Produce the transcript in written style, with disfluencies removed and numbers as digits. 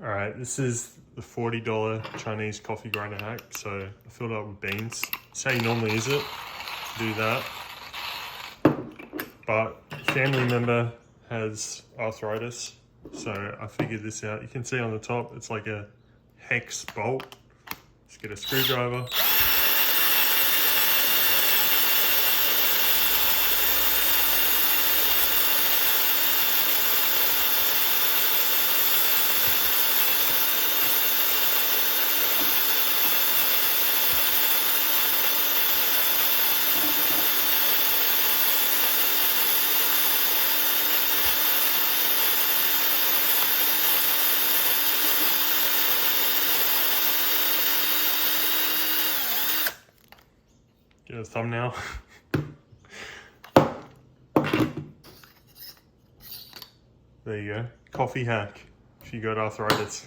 All right, this is the $40 Chinese coffee grinder hack. So I filled it up with beans. That's how you normally use it. Do that. But a family member has arthritis, so I figured this out. You can see on the top, it's like a hex bolt. Let's get a screwdriver. Get a thumbnail. There you go. Coffee hack if you got arthritis.